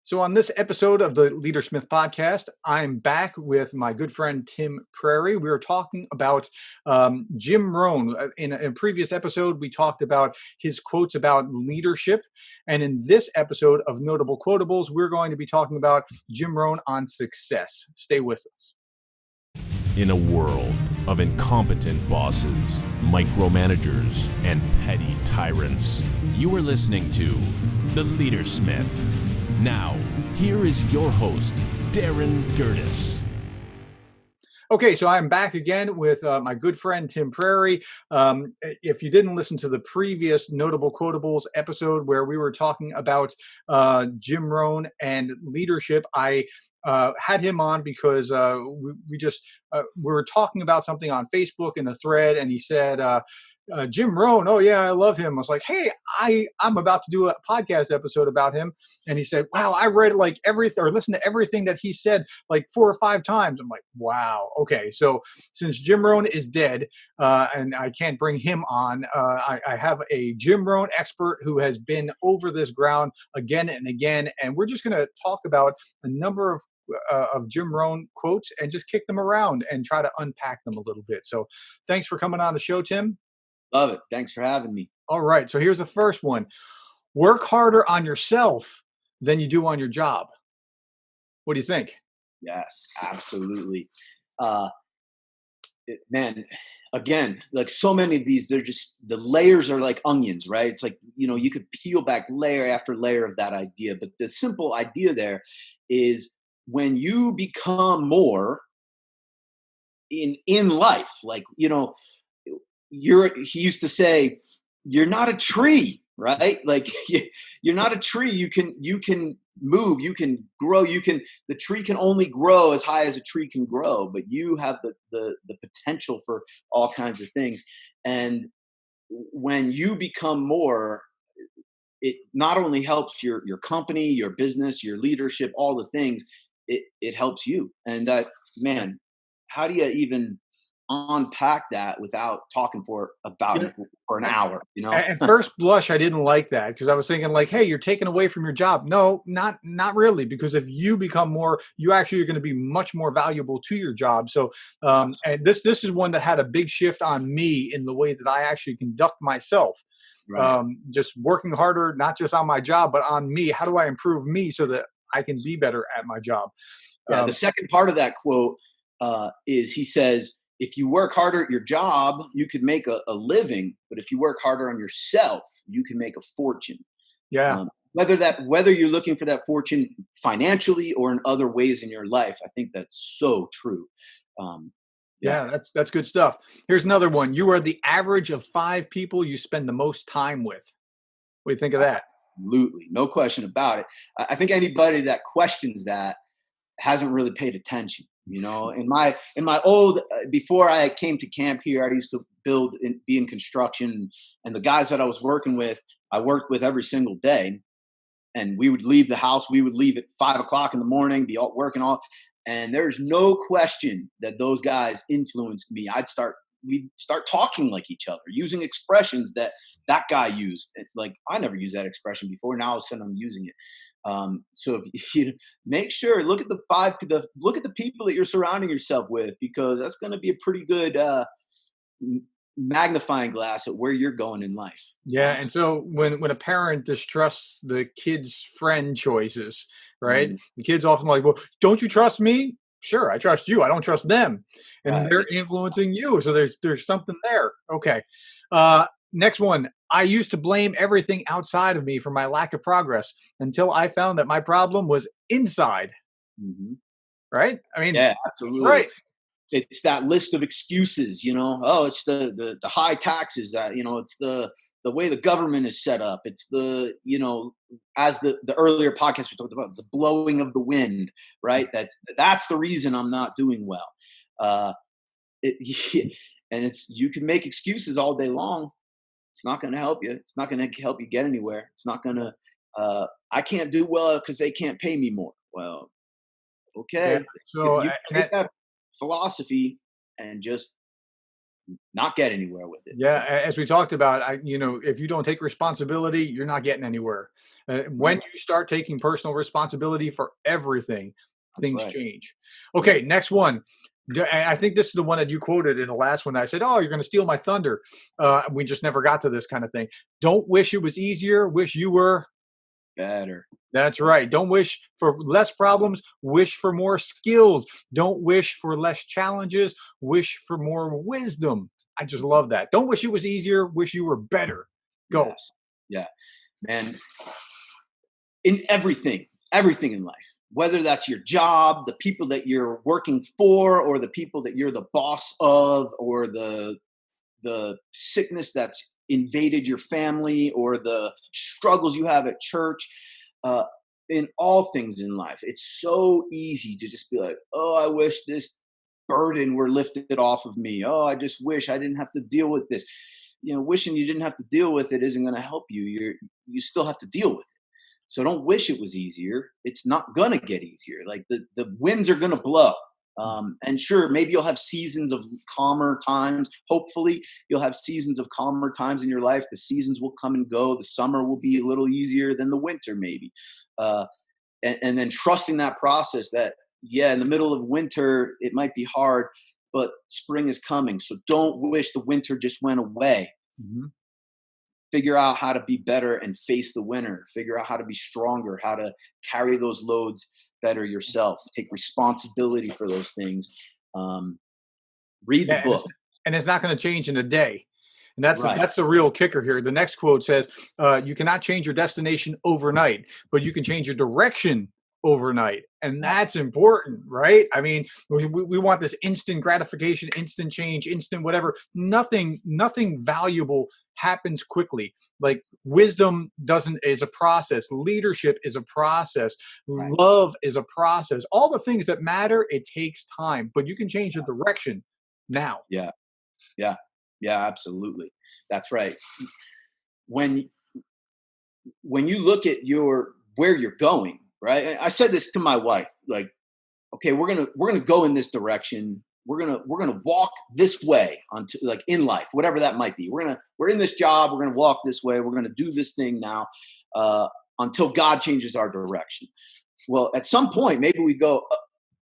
So, on this episode of the Leadersmith podcast, I'm back with my good friend Tim Prairie. We were talking about Jim Rohn. In a previous episode, we talked about his quotes about leadership. And in this episode of Notable Quotables, we're going to be talking about Jim Rohn on success. Stay with us. In a world of incompetent bosses, micromanagers, and petty tyrants, you are listening to The Leadersmith. Now, here is your host, Darren Gerdes. Okay, so I'm back again with my good friend Tim Prairie. If you didn't listen to the previous Notable Quotables episode where we were talking about Jim Rohn and leadership, I had him on because we were talking about something on Facebook in a thread, and he said, Jim Rohn, oh yeah, I love him. I was like, hey, I'm about to do a podcast episode about him. And he said, wow, I read like everything or listened to everything that he said like 4 or 5 times. I'm like, wow. Okay. So since Jim Rohn is dead and I can't bring him on, I have a Jim Rohn expert who has been over this ground again and again. And we're just going to talk about a number of Jim Rohn quotes and just kick them around and try to unpack them a little bit. So thanks for coming on the show, Tim. Love it. Thanks for having me. All right. So here's the first one. Work harder on yourself than you do on your job. What do you think? Yes, absolutely. Man, again, like so many of these, they're just, the layers are like onions, right? It's like, you could peel back layer after layer of that idea. But the simple idea there is when you become more in life, like, he used to say, you're not a tree, right? Like you're not a tree. You can move, you can grow, the tree can only grow as high as a tree can grow, but you have the potential for all kinds of things. And when you become more, it not only helps your company, your business, your leadership, all the things, it helps you. And that, man, how do you even unpack that without talking about it for an hour? At first blush, I didn't like that because I was thinking like, hey, you're taking away from your job. No, not really, because if you become more, you actually are going to be much more valuable to your job. So and this is one that had a big shift on me in the way that I actually conduct myself. Right. Just working harder, not just on my job, but on me. How do I improve me so that I can be better at my job? Yeah, the second part of that quote is, he says, if you work harder at your job, you could make a living, but if you work harder on yourself, you can make a fortune. Yeah. Whether you're looking for that fortune financially or in other ways in your life, I think that's so true. Yeah, that's good stuff. Here's another one. You are the average of 5 people you spend the most time with. What do you think of that? Absolutely. No question about it. I think anybody that questions that hasn't really paid attention. In my old, before I came to camp here, I used to be in construction, and the guys that I was working with, I worked with every single day, and we would leave the house. We would leave at 5 o'clock in the morning, be all working all, and there's no question that those guys influenced me. We'd start talking like each other, using expressions that guy used. Like, I never used that expression before. Now all of a sudden I'm using it. So if you make sure, look at the people that you're surrounding yourself with, because that's going to be a pretty good magnifying glass at where you're going in life. Yeah. And so when a parent distrusts the kid's friend choices, right? The kid's often like, well, don't you trust me? Sure, I trust you. I don't trust them. And they're influencing you. So there's something there. Okay. Next one. I used to blame everything outside of me for my lack of progress until I found that my problem was inside. Mm-hmm. Right? I mean, yeah, absolutely. Right. It's that list of excuses, oh, it's the high taxes, that, it's the way the government is set up. It's the, as the earlier podcast we talked about, the blowing of the wind, right? That's the reason I'm not doing well. And you can make excuses all day long. It's not going to help you. It's not going to help you get anywhere. It's not going to, I can't do well because they can't pay me more. Well, okay. Yeah. So you take that philosophy and just not get anywhere with it. Yeah, So, as we talked about, if you don't take responsibility, you're not getting anywhere. When right, you start taking personal responsibility for everything, that's things right. change. Yeah. Okay, next one. I think this is the one that you quoted in the last one. I said, "Oh, you're going to steal my thunder." We just never got to this kind of thing. Don't wish it was easier. Wish you were. Better. That's right. Don't wish for less problems. Wish for more skills. Don't wish for less challenges. Wish for more wisdom. I just love that. Don't wish it was easier. Wish you were better. Go. Yes. Yeah. Man, in everything in life, whether that's your job, the people that you're working for, or the people that you're the boss of, or the sickness that's invaded your family, or the struggles you have at church, uh, in all things in life, it's so easy to just be like, oh, I wish this burden were lifted off of me. Oh, I just wish I didn't have to deal with this. Wishing you didn't have to deal with it isn't going to help you. You still have to deal with it. So don't wish it was easier. It's not going to get easier. Like the winds are going to blow. And sure, maybe you'll have seasons of calmer times. Hopefully, you'll have seasons of calmer times in your life. The seasons will come and go. The summer will be a little easier than the winter, maybe. Uh, and then trusting that process that, yeah, in the middle of winter, it might be hard, but spring is coming. So don't wish the winter just went away. Mhm. Figure out how to be better and face the winter. Figure out how to be stronger, how to carry those loads better yourself. Take responsibility for those things. Read the Yeah, book. and it's not going to change in a day. And that's Right. that's the real kicker here. The next quote says, "You cannot change your destination overnight, but you can change your direction overnight." And Yes. that's important, right? I mean, we want this instant gratification, instant change, instant whatever. Nothing valuable happens quickly. Like wisdom doesn't is a process. Leadership is a process. Right. Love is a process. All the things that matter, it takes time, but you can change the direction now. Yeah. Yeah. Yeah. Absolutely. That's right. When when you look at where you're going, right? I said this to my wife, like, okay, we're gonna go in this direction. We're gonna walk this way onto, like, in life, whatever that might be. We're in this job. We're gonna walk this way. We're gonna do this thing now, until God changes our direction. Well, at some point, maybe we go,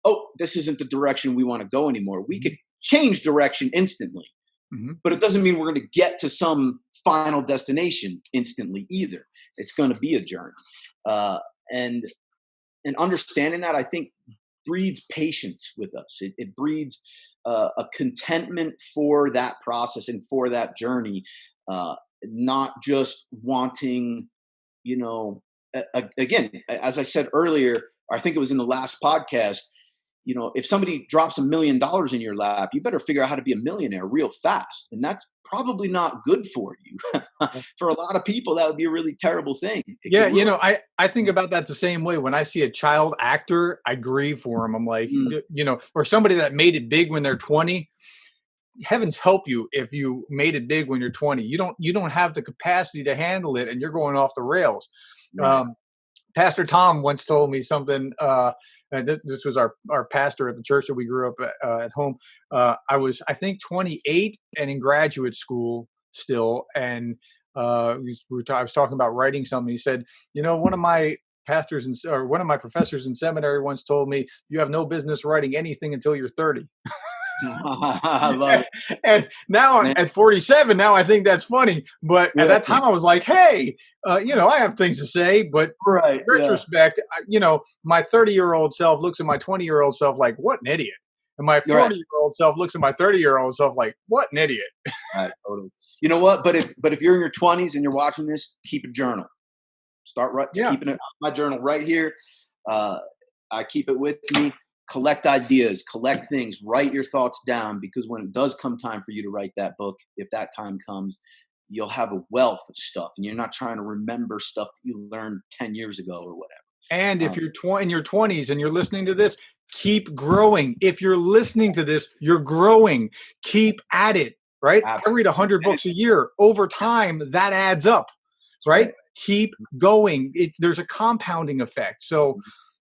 oh, this isn't the direction we want to go anymore. We could change direction instantly, Mhm. but it doesn't mean we're going to get to some final destination instantly either. It's going to be a journey, uh, and and understanding that, I think, breeds patience with us. It breeds a contentment for that process and for that journey, not just wanting, you know, again, as I said earlier, I think it was in the last podcast, if somebody drops $1 million in your lap, you better figure out how to be a millionaire real fast. And that's probably not good for you. For a lot of people, that would be a really terrible thing. It Yeah, could ruin. I think about that the same way. When I see a child actor, I grieve for him. I'm like, Mm, or somebody that made it big when they're 20. Heavens help you if you made it big when you're 20. You don't have the capacity to handle it, and you're going off the rails. right. Um, Pastor Tom once told me something. This was our pastor at the church that we grew up at home. I was, I think, 28 and in graduate school still, and I was talking about writing something. He said, one of my or one of my professors in seminary once told me, "You have no business writing anything until you're 30." I love it. And now Man, at 47, now I think that's funny. But at yeah, that time, I was like, hey, I have things to say. But in right. Yeah. retrospect, my 30-year-old self looks at my 20-year-old self like, what an idiot. And my You're right. 40-year-old self looks at my 30-year-old self like, what an idiot. Right. Totally. You know what? But if you're in your 20s and you're watching this, keep a journal. Start Yeah. keeping it my journal right here. Uh, I keep it with me. Collect ideas, collect things, write your thoughts down, because when it does come time for you to write that book, if that time comes, you'll have a wealth of stuff, and you're not trying to remember stuff that you learned 10 years ago or whatever. And if Um, you're in your 20s and you're listening to this, keep growing. If you're listening to this, you're growing. Keep at it, right? I read 100 books a year. Over time, that adds up, That's right? right. Keep going. There's a compounding effect. So,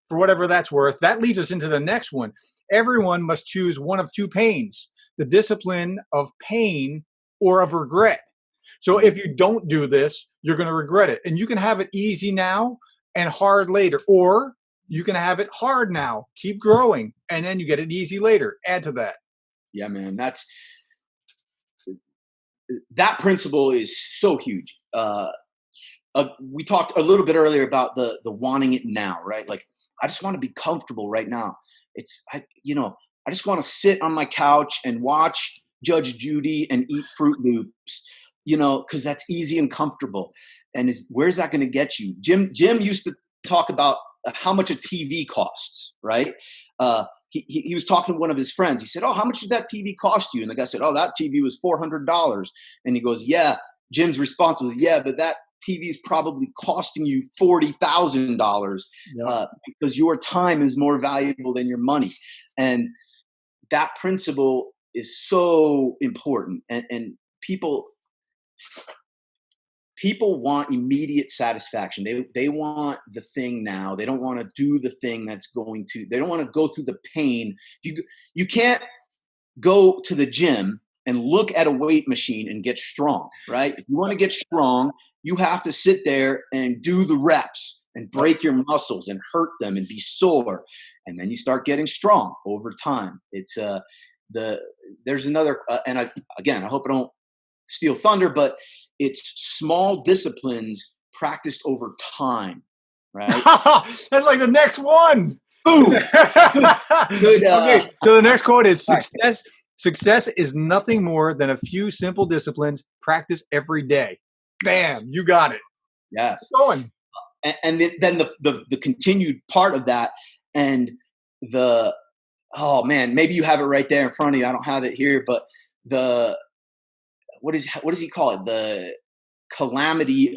for whatever that's worth, that leads us into the next one. Everyone must choose one of two pains: the discipline of pain or of regret. So if you don't do this, you're going to regret it. And you can have it easy now and hard later, or you can have it hard now, keep growing, and then you get it easy later. Add to that. Yeah, man, that principle is so huge. We talked a little bit earlier about the wanting it now, right? Like, I just want to be comfortable right now. I just want to sit on my couch and watch Judge Judy and eat Fruit Loops, because that's easy and comfortable. And where's that going to get you? Jim used to talk about how much a TV costs, right? He was talking to one of his friends. He said, "Oh, how much did that TV cost you?" And the guy said, "Oh, that TV was $400. And he goes, "Yeah." Jim's response was, "Yeah, but that TV is probably costing you $40,000 because your time is more valuable than your money." And that principle is so important. And people want immediate satisfaction. They want the thing now. They don't want to do the thing they don't want to go through the pain. You can't go to the gym and look at a weight machine and get strong, right? If you want to get strong, you have to sit there and do the reps and break your muscles and hurt them and be sore. And then you start getting strong over time. It's there's another, and I hope I don't steal thunder, but it's small disciplines practiced over time, right? That's like the next one. Boom. Good, okay, so the next quote is Success is nothing more than a few simple disciplines practiced every day. Bam, you got it. Yes. Keep going. And then the continued part of that, and oh man, maybe you have it right there in front of you. I don't have it here, but what does he call it? The calamity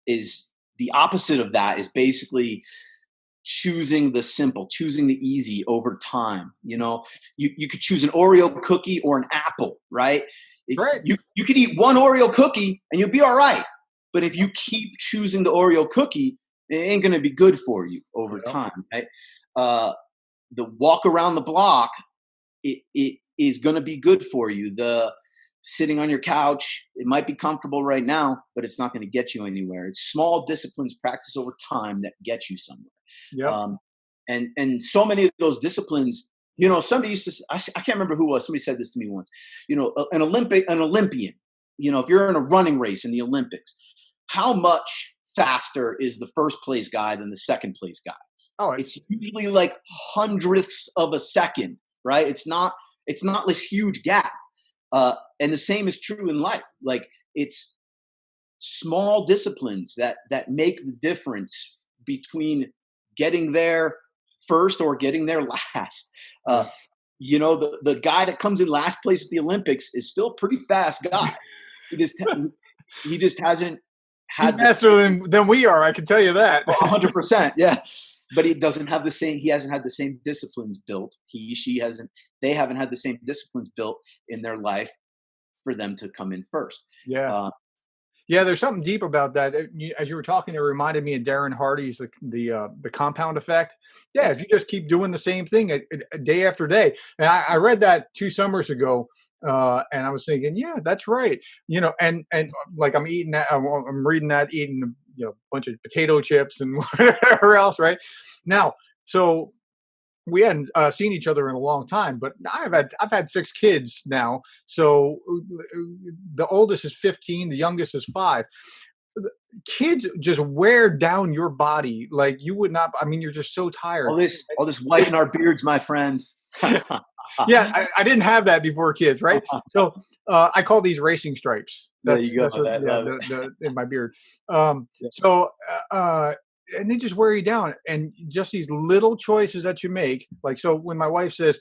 is the opposite of that, is basically choosing the simple, choosing the easy over time. You could choose an Oreo cookie or an apple, right? Right. You could eat one Oreo cookie and you'll be all right. But if you keep choosing the Oreo cookie, it ain't going to be good for you over time, right? The walk around the block, it is going to be good for you. The sitting on your couch, it might be comfortable right now, but it's not going to get you anywhere. It's small disciplines practiced over time that get you somewhere. Yep. And so many of those disciplines, somebody used to, I can't remember who it was. Somebody said this to me once, an Olympian, if you're in a running race in the Olympics, how much faster is the first place guy than the second place guy? Oh, it's usually like hundredths of a second, right? It's not this huge gap. And the same is true in life. Like, it's small disciplines that make the difference between getting there first or getting there last. The guy that comes in last place at the Olympics is still a pretty fast guy. He just hasn't had faster than we are. I can tell you that. 100%. Yeah. But he hasn't had the same disciplines built. They haven't had the same disciplines built in their life for them to come in first. Yeah. There's something deep about that. As you were talking, it reminded me of Darren Hardy's the compound effect. Yeah, if you just keep doing the same thing day after day. And I read that 2 summers ago, and I was thinking, yeah, that's right. And like I'm eating that, I'm reading that, eating a bunch of potato chips and whatever else, right? Now, so we hadn't seen each other in a long time, but I've had 6 kids now. So the oldest is 15, the youngest is 5. Kids just wear down your body like you would not. I mean, you're just so tired. All this white in our beards, my friend. Yeah, I didn't have that before kids, right? So I call these racing stripes. That's in my beard. And they just wear you down. And just these little choices that you make, like, so when my wife says,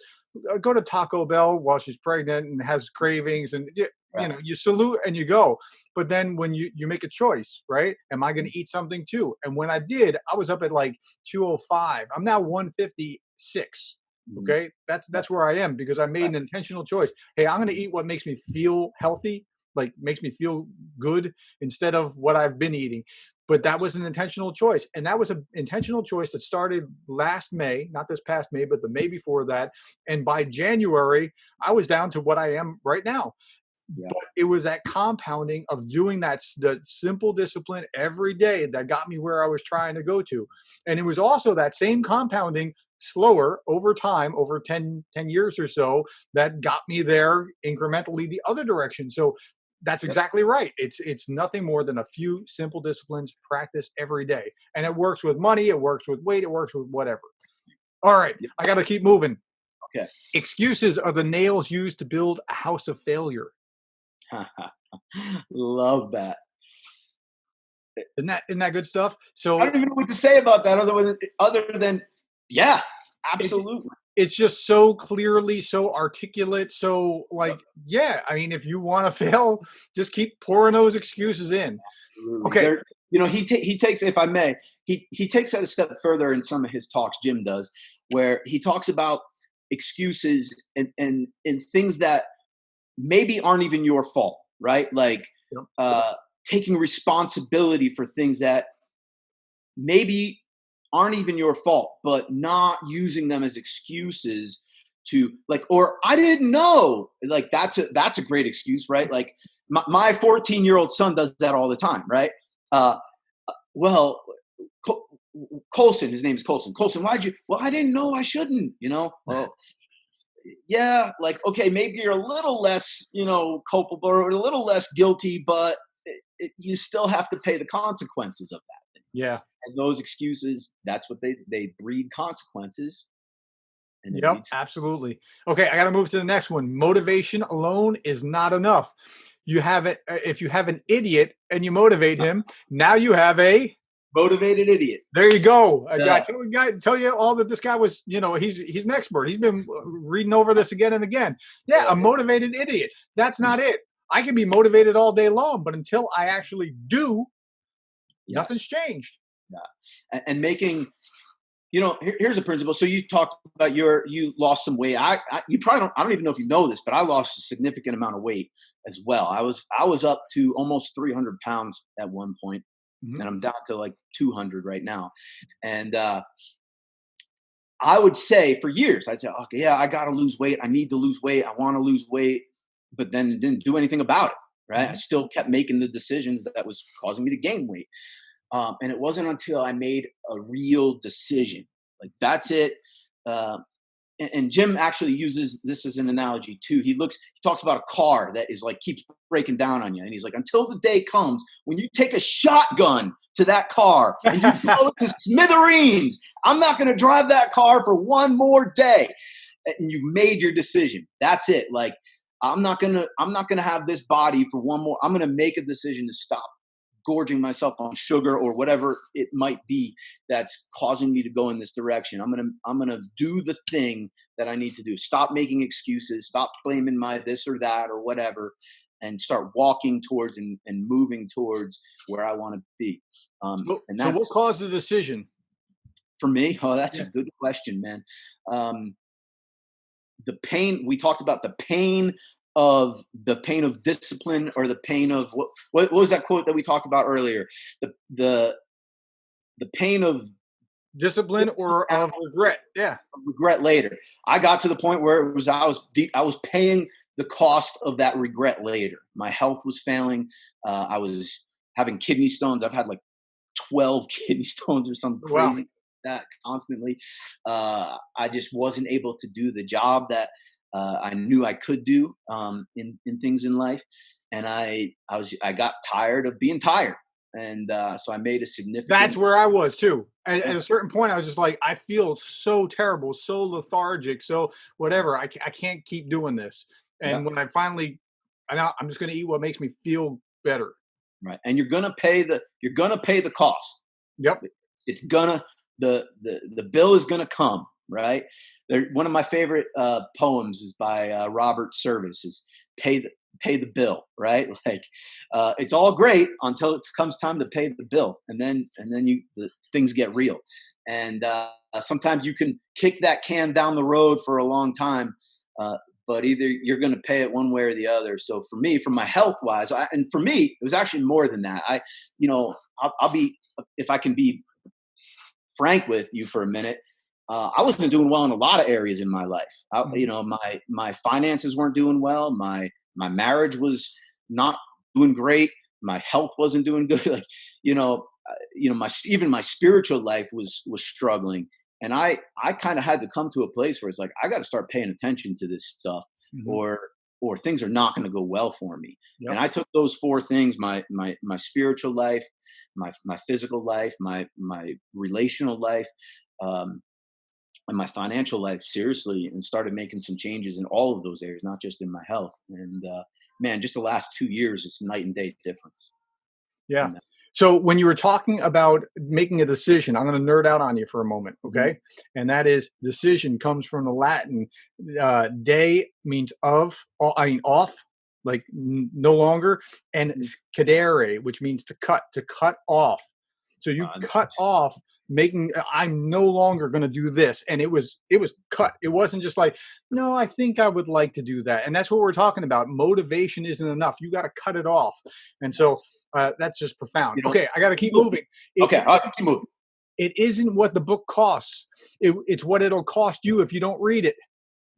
go to Taco Bell while she's pregnant and has cravings, and you salute and you go. But then when you make a choice, right? Am I going to eat something too? And when I did, I was up at like 205. I'm now 156. Okay. That's where I am, because I made an intentional choice. Hey, I'm going to eat what makes me feel healthy, like makes me feel good, instead of what I've been eating. But that was an intentional choice. And that was an intentional choice that started last May, not this past May, but the May before that. And by January, I was down to what I am right now. Yeah. But it was that compounding of doing the simple discipline every day that got me where I was trying to go to. And it was also that same compounding slower over time, over 10 years or so, that got me there incrementally the other direction. So that's exactly right. It's nothing more than a few simple disciplines practiced every day. And it works with money, it works with weight, it works with whatever. All right, I got to keep moving. Okay. Excuses are the nails used to build a house of failure. Love that. Isn't that good stuff? So I don't even know what to say about that other than yeah, absolutely. It's just so clearly, so articulate, so like, yeah, I mean, if you want to fail, just keep pouring those excuses in. Absolutely. Okay. He takes, if I may, he takes that a step further in some of his talks, Jim does, where he talks about excuses and things that maybe aren't even your fault, right? Like taking responsibility for things that maybe aren't even your fault, but not using them as excuses to like, or I didn't know, like that's a great excuse, right? Like my 14-year-old son does that all the time, right? Colson, his name's Colson. Colson, well, I didn't know I shouldn't, well, yeah, like, okay, maybe you're a little less, culpable or a little less guilty, but you still have to pay the consequences of that thing. Yeah. And those excuses, that's what they breed consequences. And yep, absolutely. Okay, I got to move to the next one. Motivation alone is not enough. You have it. If you have an idiot and you motivate him, now you have a motivated idiot. There you go. I tell you all that this guy was, he's an expert. He's been reading over this again and again. Yeah, a motivated idiot. That's not it. I can be motivated all day long, but until I actually do, nothing's changed. Yeah. And making, here's a principle. So you talked about you lost some weight. I don't even know if you know this, but I lost a significant amount of weight as well. I was up to almost 300 pounds at one point. Mm-hmm. And I'm down to like 200 right now. And I would say for years, I'd say, okay, yeah, I got to lose weight. I need to lose weight. I want to lose weight, but then didn't do anything about it. Right. Mm-hmm. I still kept making the decisions that was causing me to gain weight. And it wasn't until I made a real decision, like that's it. And Jim actually uses this as an analogy too. He talks about a car that is like keeps breaking down on you. And he's like, until the day comes when you take a shotgun to that car and you blow it to smithereens, I'm not going to drive that car for one more day. And you've made your decision. That's it. Like, I'm not going to have this body for one more. I'm going to make a decision to stop gorging myself on sugar or whatever it might be that's causing me to go in this direction. I'm going to do the thing that I need to do. Stop making excuses, stop blaming my this or that or whatever, and start walking towards and moving towards where I want to be. So what caused the decision? For me? Oh, that's a good question, man. The pain, we talked about the pain of discipline, or the pain of what was that quote that we talked about earlier? The pain of discipline or of regret. Yeah. Regret later. I got to the point where it was, I was paying the cost of that regret later. My health was failing. I was having kidney stones. I've had like 12 kidney stones or something crazy like that constantly. I just wasn't able to do the job that I knew I could do in things in life, and I got tired of being tired, and so I made a significant. That's where I was too. At a certain point, I was just like, I feel so terrible, so lethargic, so whatever. I can't keep doing this. And when I finally, I'm just going to eat what makes me feel better. Right, and you're gonna pay the cost. Yep, it's gonna the bill is gonna come. Right. One of my favorite poems is by Robert Service, is pay the bill. Right. Like it's all great until it comes time to pay the bill. And then the things get real. And sometimes you can kick that can down the road for a long time. but either you're going to pay it one way or the other. So for me, from my health wise, and for me, it was actually more than that. I'll be, if I can be frank with you for a minute, I wasn't doing well in a lot of areas in my life. My finances weren't doing well. My marriage was not doing great. My health wasn't doing good. My spiritual life was struggling. And I kind of had to come to a place where it's like, I got to start paying attention to this stuff, or things are not going to go well for me. Yep. And I took those four things, my spiritual life, my physical life, my relational life, and my financial life seriously, and started making some changes in all of those areas, not just in my health. And man, just the last 2 years, it's night and day difference. Yeah. So when you were talking about making a decision, I'm going to nerd out on you for a moment, okay? And that is, decision comes from the Latin. De means off, like no longer, and cadere, which means to cut off. So you cut off, I'm no longer going to do this. And it was cut. It wasn't just like, no, I think I would like to do that. And that's what we're talking about. Motivation isn't enough. You got to cut it off. And so that's just profound. Okay, I got to keep moving. I'll keep moving. It isn't what the book costs. It's what it'll cost you if you don't read it.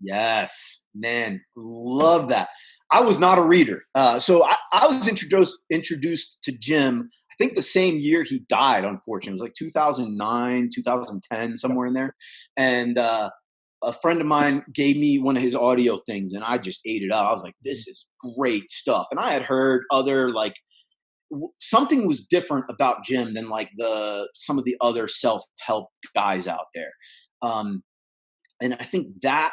Yes, man, love that. I was not a reader. So I was introduced to Jim, I think the same year he died, unfortunately. It was like 2009, 2010, somewhere in there. And a friend of mine gave me one of his audio things, and I just ate it up. I was like, this is great stuff. And I had heard other, like, something was different about Jim than like some of the other self-help guys out there. And I think that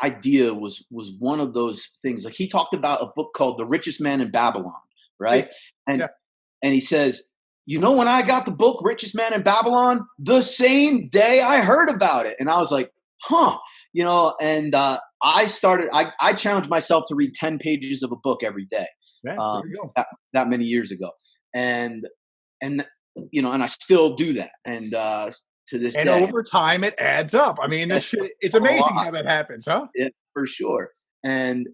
idea was one of those things. Like, he talked about a book called The Richest Man in Babylon, right? And he says, when I got the book Richest Man in Babylon, the same day I heard about it. And I was like, and I challenged myself to read 10 pages of a book every day. Yeah, there you go. That many years ago. And I still do that. And to this day. And over time, it adds up. I mean, it's amazing how that happens, huh? Yeah, for sure. And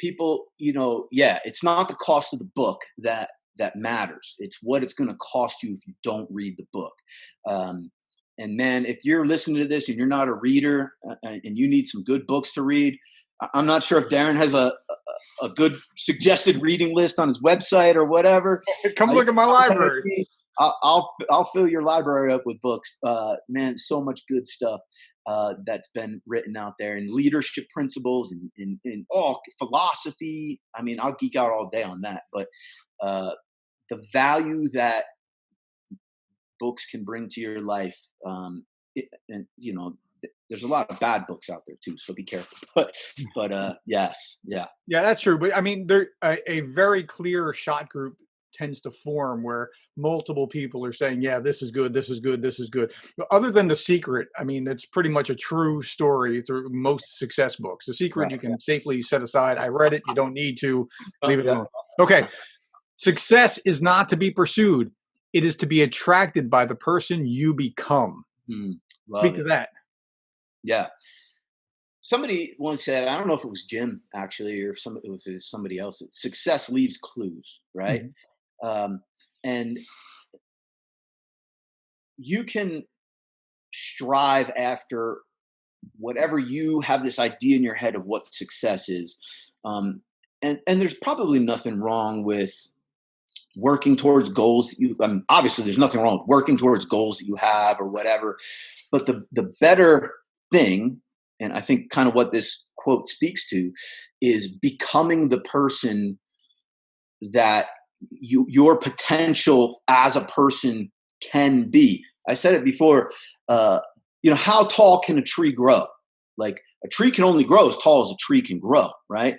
people, it's not the cost of the book that matters. It's what it's going to cost you if you don't read the book. And man, if you're listening to this and you're not a reader and you need some good books to read, I'm not sure if Darren has a good suggested reading list on his website or whatever. Come look at my library. I'll fill your library up with books. Man, so much good stuff that's been written out there, and leadership principles and philosophy. I mean, I'll geek out all day on that. But the value that books can bring to your life, there's a lot of bad books out there too, so be careful. But yes, yeah, that's true. But I mean, there a very clear shot group tends to form where multiple people are saying, yeah, this is good, this is good, this is good. But other than The Secret, I mean, it's pretty much a true story through most success books. The Secret, you can safely set aside. I read it. You don't need to leave it alone. Okay. Success is not to be pursued. It is to be attracted by the person you become. Speak to that. Yeah. Somebody once said, I don't know if it was Jim actually, or it was somebody else. Success leaves clues, right? And you can strive after whatever you have this idea in your head of what success is. And there's probably nothing wrong with working towards goals. Obviously there's nothing wrong with working towards goals that you have or whatever, but the better thing, and I think kind of what this quote speaks to, is becoming the person that your potential as a person can be. I said it before, how tall can a tree grow? Like, a tree can only grow as tall as a tree can grow, right?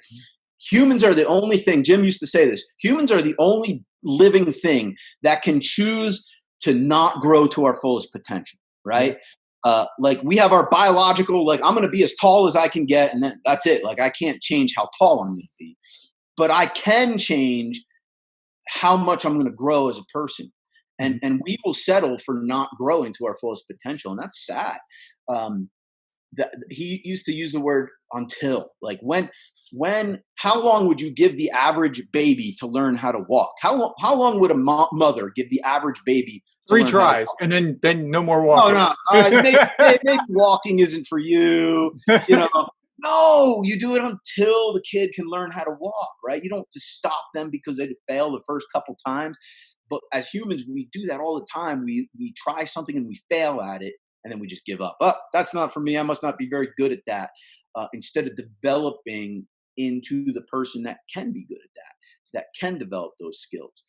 Humans are the only thing, Jim used to say this, humans are the only living thing that can choose to not grow to our fullest potential, right? Like, we have our biological, like, I'm going to be as tall as I can get, and then that's it. Like, I can't change how tall I'm going to be, but I can change how much I'm going to grow as a person. And we will settle for not growing to our fullest potential. And that's sad. he used to use the word until, like how long would you give the average baby to learn how to walk? How long would a mother give the average baby to 3 learn how to tries, walk? and then no more No, walking. no, maybe walking isn't for you. No, you do it until the kid can learn how to walk, right? You don't just stop them because they fail the first couple times. But as humans, we do that all the time. We try something and we fail at it, and then we just give up. Oh, that's not for me. I must not be very good at that. Instead of developing into the person that can be good at that can develop those skills.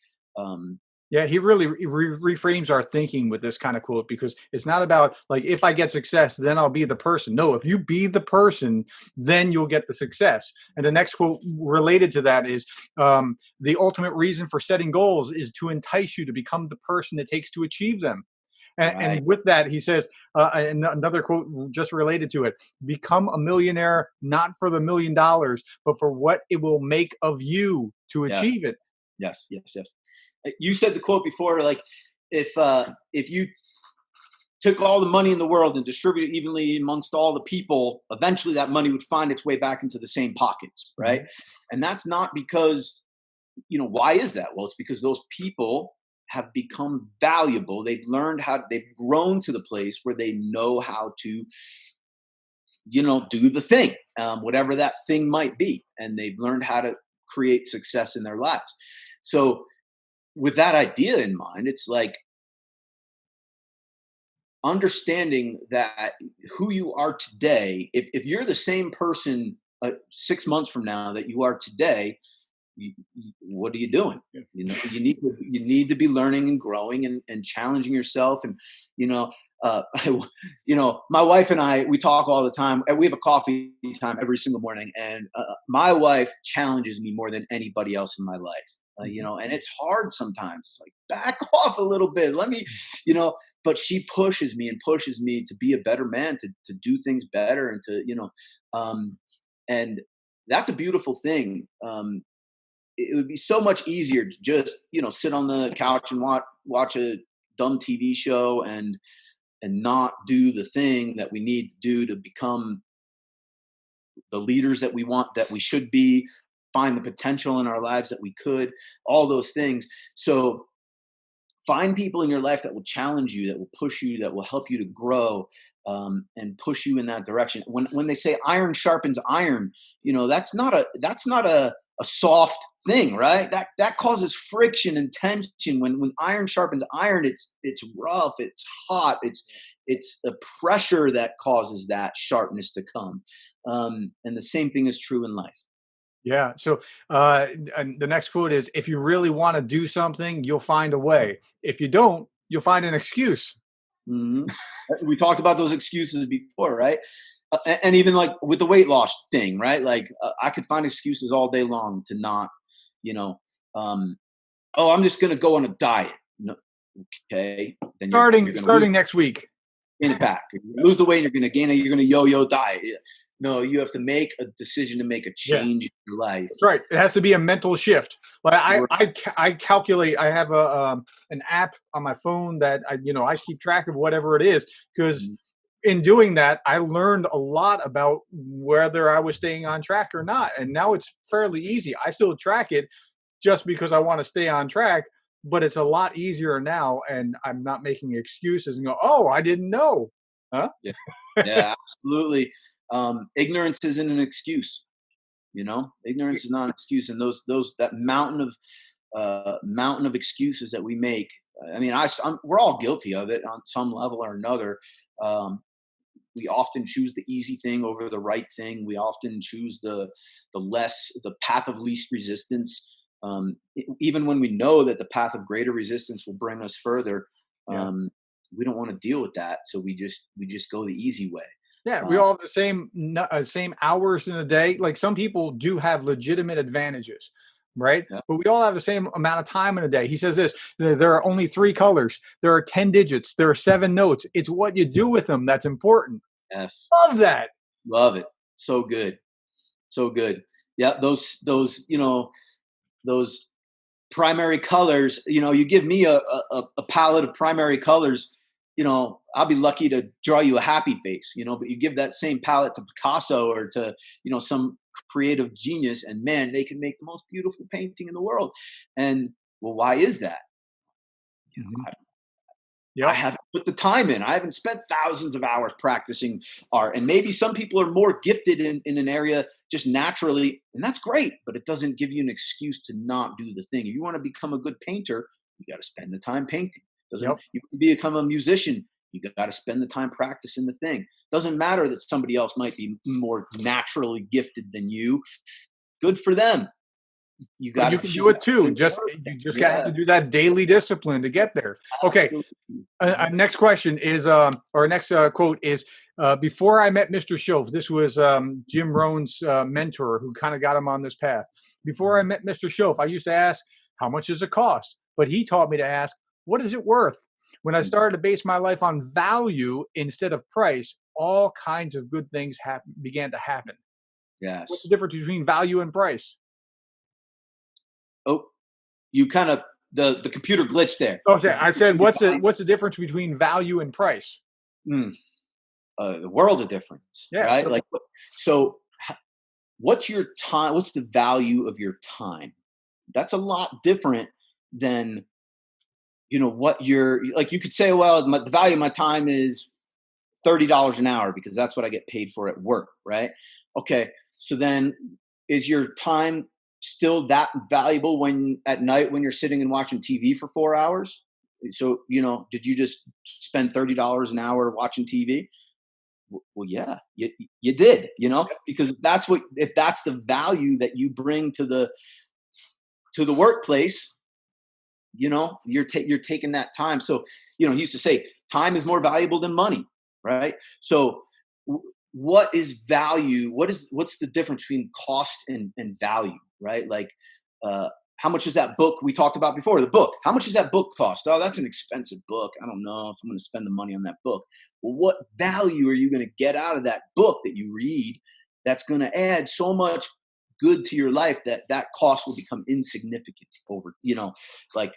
Yeah, he really reframes our thinking with this kind of quote, because it's not about like, if I get success, then I'll be the person. No, if you be the person, then you'll get the success. And the next quote related to that is, the ultimate reason for setting goals is to entice you to become the person it takes to achieve them. And, Right. and with that, he says, another quote just related to it: become a millionaire, not for the $1 million, but for what it will make of you to achieve it. Yes. You said the quote before, like if you took all the money in the world and distributed it evenly amongst all the people, eventually that money would find its way back into the same pockets, right? And that's not because, why is that? Well, it's because those people have become valuable. They've grown to the place where they know how to, do the thing, whatever that thing might be. And they've learned how to create success in their lives. So with that idea in mind, it's like understanding that who you are today, if you're the same person 6 months from now that you are today, what are you doing? You need to be learning and growing and challenging yourself. And my wife and I, we talk all the time. We have a coffee time every single morning, and my wife challenges me more than anybody else in my life. And it's hard sometimes. It's like, back off a little bit. Let me, but she pushes me to be a better man, to do things better, and to, and that's a beautiful thing. It would be so much easier to just, sit on the couch and watch a dumb TV show and not do the thing that we need to do to become the leaders that we want, that we should be, find the potential in our lives that we could, all those things. So find people in your life that will challenge you, that will push you, that will help you to grow, and push you in that direction. When they say iron sharpens iron, that's not a soft thing, right? That causes friction and tension. When iron sharpens iron, it's rough, it's hot, it's a pressure that causes that sharpness to come. And the same thing is true in life. Yeah. So and the next quote is, if you really want to do something, you'll find a way. If you don't, you'll find an excuse. Mm-hmm. We talked about those excuses before, right? And even like with the weight loss thing, right? Like I could find excuses all day long to not, I'm just going to go on a diet. No, okay. Then starting next week. In it back. You're gonna lose the weight, you're going to gain it, you're going to yo-yo diet. No, you have to make a decision to make a change in your life. That's right. It has to be a mental shift. Like I calculate. I have an app on my phone that I keep track of whatever it is, because in doing that, I learned a lot about whether I was staying on track or not. And now it's fairly easy. I still track it just because I want to stay on track, but it's a lot easier now, and I'm not making excuses and go, "Oh, I didn't know." Huh? Yeah, absolutely. Ignorance isn't an excuse. Ignorance is not an excuse. And that mountain of excuses that we make. I mean, we're all guilty of it on some level or another. We often choose the easy thing over the right thing. We often choose the path of least resistance. Even when we know that the path of greater resistance will bring us further, we don't want to deal with that. So we just go the easy way. Yeah, we all have the same hours in a day. Like, some people do have legitimate advantages, right? Yeah. But we all have the same amount of time in a day. He says this: there are only 3 colors, there are 10 digits, there are 7 notes. It's what you do with them that's important. Yes. Love that. Love it. So good. So good. Yeah. Those primary colors, you give me a palette of primary colors, I'll be lucky to draw you a happy face, but you give that same palette to Picasso or to, some creative genius, and man, they can make the most beautiful painting in the world. And well, why is that? Mhm. I Yep. haven't put the time in. I haven't spent thousands of hours practicing art. And maybe some people are more gifted in an area just naturally, and that's great, but it doesn't give you an excuse to not do the thing. If you want to become a good painter, you got to spend the time painting. Doesn't Yep. you can become a musician, you got to spend the time practicing the thing. Doesn't matter that somebody else might be more naturally gifted than you. Good for them. You But got you to can do it too. You just gotta have Yeah, to do that daily discipline to get there. Okay. absolutely. Next question is, or next quote is, before I met Mr. Shoaff, this was Jim Rohn's mentor who kind of got him on this path. Before I met Mr. Shoaff, I used to ask, how much does it cost? But he taught me to ask, what is it worth? When I started to base my life on value instead of price, all kinds of good things began to happen. What's the Yes. difference between value and price? Oh, you kind of the computer glitched there. Oh, I said, what's the difference between value and price? Mm, the world of difference, Yeah. right? So Like, so what's your time? What's the value of your time? That's a lot different than what you're like. You could say, well, the value of my time is $30 an hour because that's what I get paid for at work, right? Okay, so then is your time still that valuable when at night when you're sitting and watching TV for 4 hours? So did you just spend $30 an hour watching TV? Well, yeah, you did, because if that's the value that you bring to the workplace, you're taking that time. So he used to say time is more valuable than money, right? So what is value? What's the difference between cost and value, right? Like how much is that book we talked about before? The book, how much does that book cost? Oh, that's an expensive book. I don't know if I'm going to spend the money on that book. Well, what value are you going to get out of that book that you read that's going to add so much good to your life that cost will become insignificant over, like,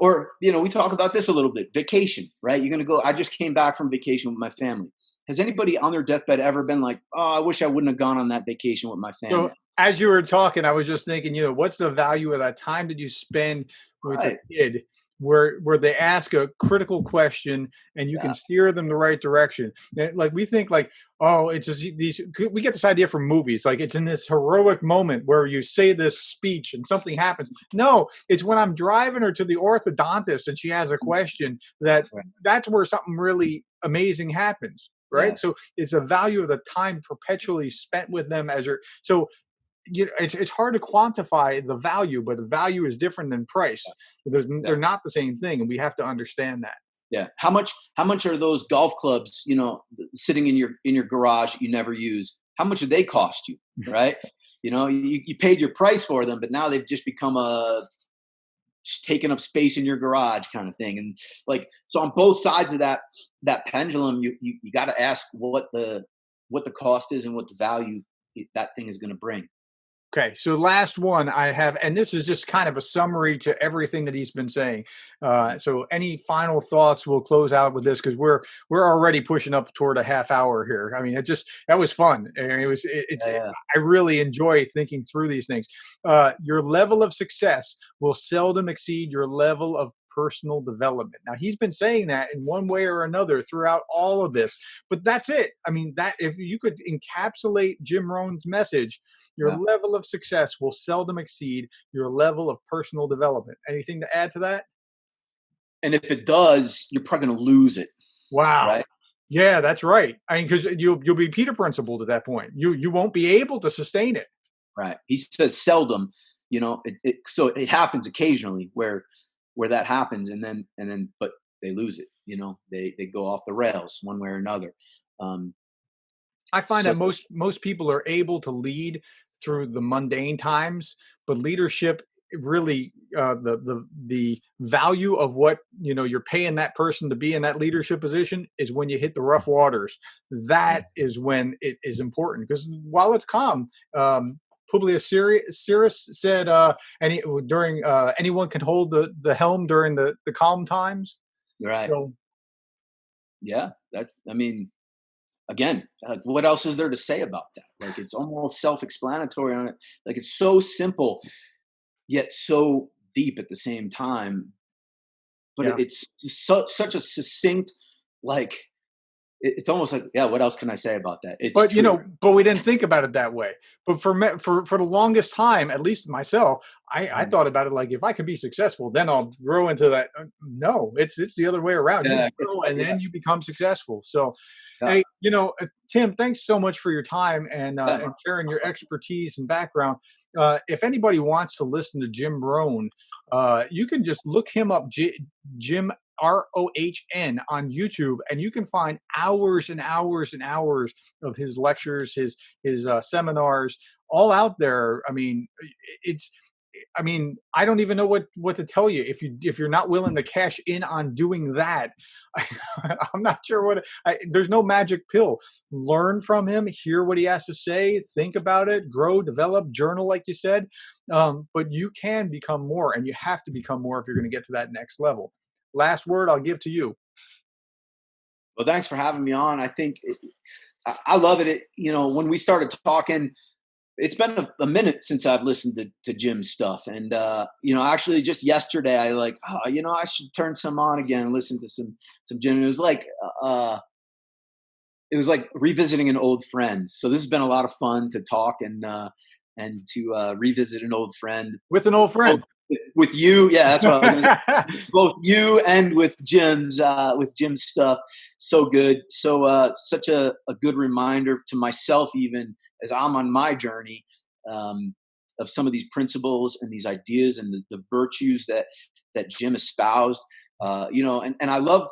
or, we talk about this a little bit, vacation, right? You're going to go, I just came back from vacation with my family. Has anybody on their deathbed ever been like, oh, I wish I wouldn't have gone on that vacation with my family? So as you were talking, I was just thinking, what's the value of that time that you spend with your Right. kid where they ask a critical question and you Yeah. can steer them the right direction. Like we think like, oh, it's just we get this idea from movies. Like it's in this heroic moment where you say this speech and something happens. No, it's when I'm driving her to the orthodontist and she has a question Right. that's where something really amazing happens. Right. Yes. So it's a value of the time perpetually spent with them so it's hard to quantify the value, but the value is different than price. Yeah. They're not the same thing, and we have to understand that. Yeah. How much are those golf clubs, sitting in your garage that you never use? How much do they cost you? Right. You paid your price for them, but now they've just become just taking up space in your garage kind of thing. And like, so on both sides of that pendulum, you got to ask what the cost is and what the value that thing is going to bring. Okay, so last one I have, and this is just kind of a summary to everything that he's been saying. So, any final thoughts? We'll close out with this because we're already pushing up toward a half hour here. I mean, that was fun, and Yeah. I really enjoy thinking through these things. Your level of success will seldom exceed your level of personal development. Now, he's been saying that in one way or another throughout all of this, but that's it. I mean, that if you could encapsulate Jim Rohn's message, your Yeah. level of success will seldom exceed your level of personal development. Anything to add to that? And if it does, you're probably going to lose it. Wow. Right. Yeah, that's right. I mean, because you'll be Peter principled at that point. You won't be able to sustain it. Right. He says seldom, so it happens occasionally where that happens but they lose it, they go off the rails one way or another. Um, I find so that most people are able to lead through the mundane times, but leadership really the value of what you're paying that person to be in that leadership position is when you hit the rough waters. That is when it is important because while it's calm, Publius Syrus said, anyone can hold the helm during the calm times. right. So Yeah, I mean, again, what else is there to say about that? Like, it's almost self-explanatory on it. Like, it's so simple yet so deep at the same time. But Yeah. it's such a succinct, like, it's almost like, yeah, what else can I say about that? It's But, true. but we didn't think about it that way. But for the longest time, at least myself, I Mhm. thought about it like, if I could be successful, then I'll grow into that. No, it's the other way around. You Yeah, it's grow like, and yeah, then you become successful. So, yeah, hey, Tim, thanks so much for your time yeah. and sharing your expertise and background. If anybody wants to listen to Jim Rohn, you can just look him up, Jim Rohn on YouTube, and you can find hours and hours and hours of his lectures, his seminars, all out there. I mean, it's. I mean, I don't even know what to tell you if you're not willing to cash in on doing that. I'm not sure there's no magic pill. Learn from him, hear what he has to say, think about it, grow, develop, journal, like you said. But you can become more, and you have to become more if you're going to get to that next level. Last word I'll give to you. Well, thanks for having me on. I think I love it. When we started talking, it's been a minute since I've listened to Jim's stuff. And, actually just yesterday, I like, I should turn some on again and listen to some Jim. It was like revisiting an old friend. So this has been a lot of fun to talk and to revisit an old friend. With an old Both friend. with you. Yeah, that's what I was going to say. Both you and with Jim's stuff. So good. So such a good reminder to myself, even as I'm on my journey, of some of these principles and these ideas and the virtues that Jim espoused. And I love,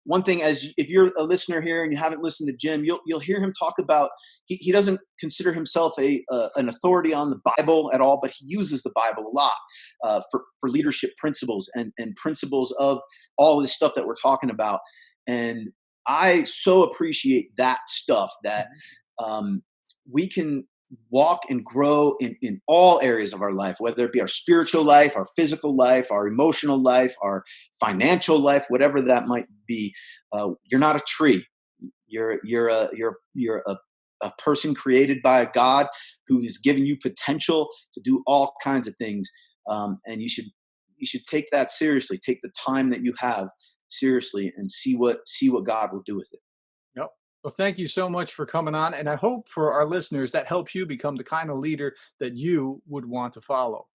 one thing, if you're a listener here and you haven't listened to Jim, you'll hear him talk about, he doesn't consider himself an authority on the Bible at all, but he uses the Bible a lot for leadership principles and principles of all this stuff that we're talking about. And I so appreciate that stuff that we can walk and grow in all areas of our life, whether it be our spiritual life, our physical life, our emotional life, our financial life, whatever that might be. You're not a tree. You're a person created by God who has given you potential to do all kinds of things, and you should take that seriously. Take the time that you have seriously, and see what God will do with it. Yep. Well, thank you so much for coming on. And I hope for our listeners that helps you become the kind of leader that you would want to follow.